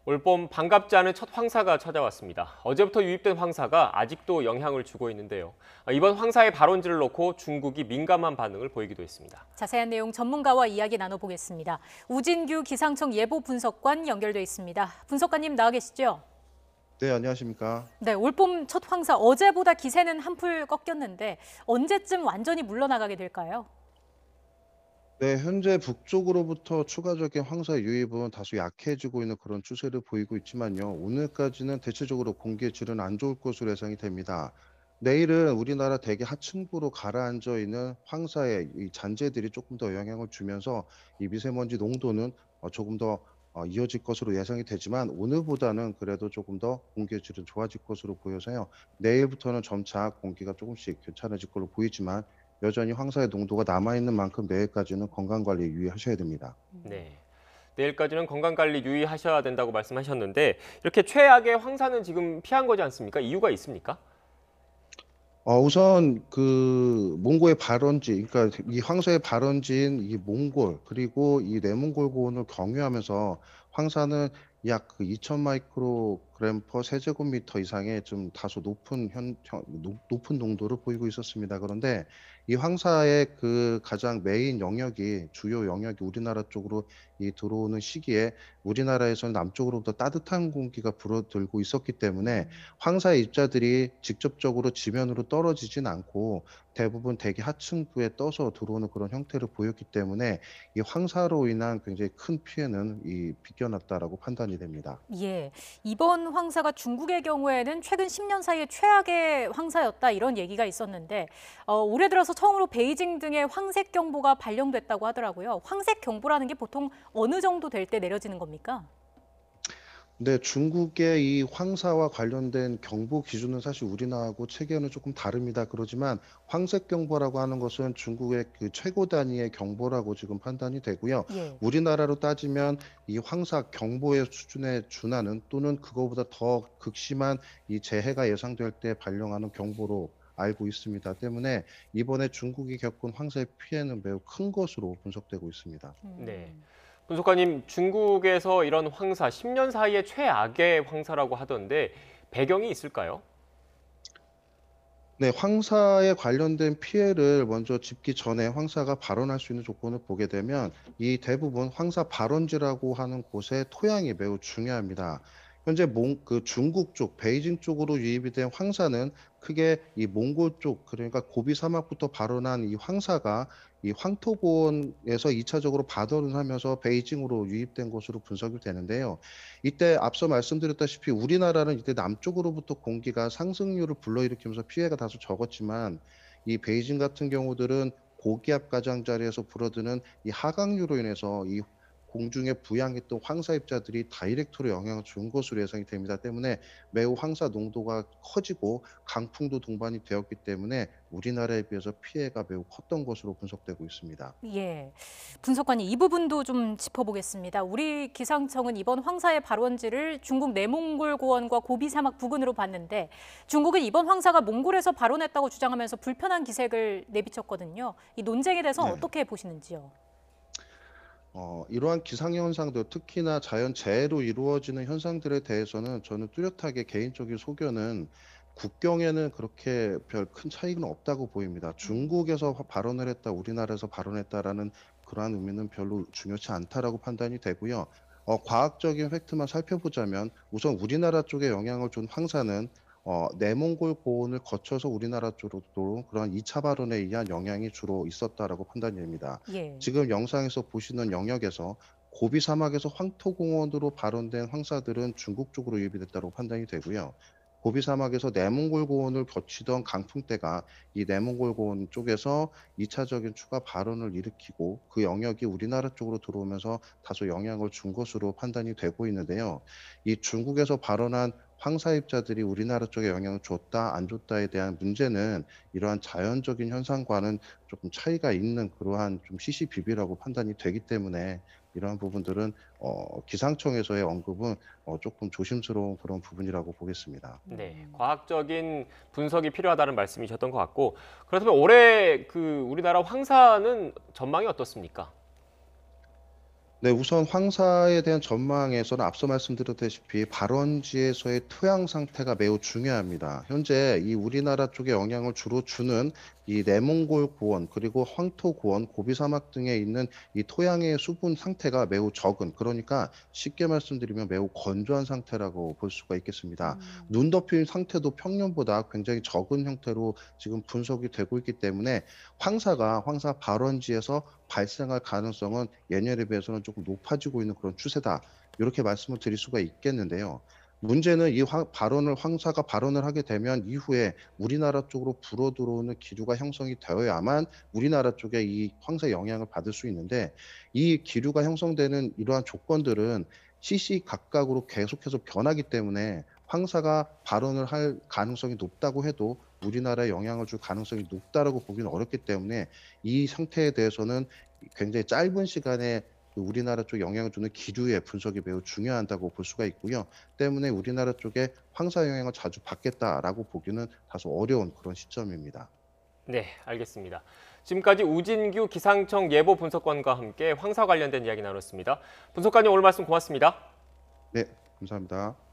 올봄 반갑지 않은 첫 황사가 찾아왔습니다. 어제부터 유입된 황사가 아직도 영향을 주고 있는데요. 이번 황사의 발원지를 놓고 중국이 민감한 반응을 보이기도 했습니다. 자세한 내용 전문가와 이야기 나눠보겠습니다. 우진규 기상청 예보 분석관 연결돼 있습니다. 분석관님 나와 계시죠? 네, 안녕하십니까. 네, 올봄 첫 황사 어제보다 기세는 한풀 꺾였는데 언제쯤 완전히 물러나가게 될까요? 네, 현재 북쪽으로부터 추가적인 황사 유입은 다소 약해지고 있는 그런 추세를 보이고 있지만요. 오늘까지는 대체적으로 공기의 질은 안 좋을 것으로 예상이 됩니다. 내일은 우리나라 대기 하층부로 가라앉아 있는 황사의 이 잔재들이 조금 더 영향을 주면서 이 미세먼지 농도는 조금 더 이어질 것으로 예상이 되지만 오늘보다는 그래도 조금 더 공기의 질은 좋아질 것으로 보여서요. 내일부터는 점차 공기가 조금씩 괜찮아질 걸로 보이지만 여전히 황사의 농도가 남아있는 만큼 내일까지는 건강관리 유의하셔야 됩니다. 네. 내일까지는 건강관리 유의하셔야 된다고 말씀하셨는데 이렇게 최악의 황사는 지금 피한 거지 않습니까? 이유가 있습니까? 우선 그 몽골의 발원지, 그러니까 이 황사의 발원지인 이 몽골 그리고 이 내몽골 고원을 경유하면서 황사는 약 그 2,000 마이크로그램 퍼 세제곱미터 이상의 좀 다소 높은 농도를 보이고 있었습니다. 그런데 이 황사의 그 가장 메인 영역이 주요 영역이 우리나라 쪽으로 이 들어오는 시기에 우리나라에서는 남쪽으로부터 따뜻한 공기가 불어들고 있었기 때문에 황사의 입자들이 직접적으로 지면으로 떨어지진 않고 대부분 대기 하층부에 떠서 들어오는 그런 형태를 보였기 때문에 이 황사로 인한 굉장히 큰 피해는 빗겨났다라고 판단이 됩니다. 예, 이번 황사가 중국의 경우에는 최근 10년 사이에 최악의 황사였다 이런 얘기가 있었는데 올해 들어서 처음으로 베이징 등에 황색 경보가 발령됐다고 하더라고요. 황색 경보라는 게 보통 어느 정도 될 때 내려지는 겁니까? 네, 중국의 이 황사와 관련된 경보 기준은 사실 우리나라하고 체계는 조금 다릅니다. 그러지만 황색 경보라고 하는 것은 중국의 그 최고 단위의 경보라고 지금 판단이 되고요. 예. 우리나라로 따지면 이 황사 경보의 수준에 준하는 또는 그거보다 더 극심한 이 재해가 예상될 때 발령하는 경보로 알고 있습니다. 때문에 이번에 중국이 겪은 황사의 피해는 매우 큰 것으로 분석되고 있습니다. 네. 분석관님, 중국에서 이런 황사 10년 사이에 최악의 황사라고 하던데 배경이 있을까요? 네, 황사에 관련된 피해를 먼저 짚기 전에 황사가 발원할 수 있는 조건을 보게 되면 이 대부분 황사 발원지라고 하는 곳의 토양이 매우 중요합니다. 현재 그 중국 쪽, 베이징 쪽으로 유입이 된 황사는 크게 이 몽골 쪽, 그러니까 고비 사막부터 발원한 이 황사가 이 황토고원에서 2차적으로 발원하면서 베이징으로 유입된 것으로 분석이 되는데요. 이때 앞서 말씀드렸다시피 우리나라는 이때 남쪽으로부터 공기가 상승률을 불러일으키면서 피해가 다소 적었지만 이 베이징 같은 경우들은 고기압 가장자리에서 불어드는 이 하강류로 인해서 이 공중에 부양했던 황사 입자들이 다이렉트로 영향을 준 것으로 예상이 됩니다. 때문에 매우 황사 농도가 커지고 강풍도 동반이 되었기 때문에 우리나라에 비해서 피해가 매우 컸던 것으로 분석되고 있습니다. 예, 분석관이 이 부분도 좀 짚어보겠습니다. 우리 기상청은 이번 황사의 발원지를 중국 내몽골 고원과 고비 사막 부근으로 봤는데 중국은 이번 황사가 몽골에서 발원했다고 주장하면서 불편한 기색을 내비쳤거든요. 이 논쟁에 대해서 네. 어떻게 보시는지요? 이러한 기상현상들, 특히나 자연재해로 이루어지는 현상들에 대해서는 저는 뚜렷하게 개인적인 소견은 국경에는 그렇게 별 큰 차이는 없다고 보입니다. 중국에서 발언을 했다, 우리나라에서 발언했다라는 그러한 의미는 별로 중요치 않다라고 판단이 되고요. 과학적인 팩트만 살펴보자면 우선 우리나라 쪽에 영향을 준 황사는 내몽골 고원을 거쳐서 우리나라 쪽으로 그런 2차 발원에 의한 영향이 주로 있었다라고 판단이 됩니다. 예. 지금 영상에서 보시는 영역에서 고비 사막에서 황토공원으로 발원된 황사들은 중국 쪽으로 유입이 됐다고 판단이 되고요. 고비 사막에서 내몽골 고원을 거치던 강풍대가 이 내몽골 고원 쪽에서 2차적인 추가 발원을 일으키고 그 영역이 우리나라 쪽으로 들어오면서 다소 영향을 준 것으로 판단이 되고 있는데요. 이 중국에서 발원한 황사 입자들이 우리나라 쪽에 영향을 줬다, 안 줬다에 대한 문제는 이러한 자연적인 현상과는 조금 차이가 있는 그러한 좀 시시비비라고 판단이 되기 때문에 이러한 부분들은 기상청에서의 언급은 조금 조심스러운 그런 부분이라고 보겠습니다. 네, 과학적인 분석이 필요하다는 말씀이셨던 것 같고 그렇다면 올해 그 우리나라 황사는 전망이 어떻습니까? 네, 우선 황사에 대한 전망에서는 앞서 말씀드렸다시피 발원지에서의 토양 상태가 매우 중요합니다. 현재 이 우리나라 쪽에 영향을 주로 주는 이 내몽골 고원 그리고 황토 고원, 고비 사막 등에 있는 이 토양의 수분 상태가 매우 적은, 그러니까 쉽게 말씀드리면 매우 건조한 상태라고 볼 수가 있겠습니다. 눈 덮인 상태도 평년보다 굉장히 적은 형태로 지금 분석이 되고 있기 때문에 황사 발원지에서 발생할 가능성은 예년에 비해서는 조금 높아지고 있는 그런 추세다. 이렇게 말씀을 드릴 수가 있겠는데요. 문제는 이 황사가 발원을 하게 되면 이후에 우리나라 쪽으로 불어 들어오는 기류가 형성이 되어야만 우리나라 쪽에 이 황사 영향을 받을 수 있는데, 이 기류가 형성되는 이러한 조건들은 시시각각으로 계속해서 변하기 때문에 황사가 발원을 할 가능성이 높다고 해도 우리나라에 영향을 줄 가능성이 높다라고 보기는 어렵기 때문에 이 상태에 대해서는 굉장히 짧은 시간에 그 우리나라 쪽 영향을 주는 기류의 분석이 매우 중요하다고 볼 수가 있고요. 때문에 우리나라 쪽에 황사 영향을 자주 받겠다라고 보기는 다소 어려운 그런 시점입니다. 네, 알겠습니다. 지금까지 우진규 기상청 예보 분석관과 함께 황사 관련된 이야기 나눴습니다. 분석관님 오늘 말씀 고맙습니다. 네, 감사합니다.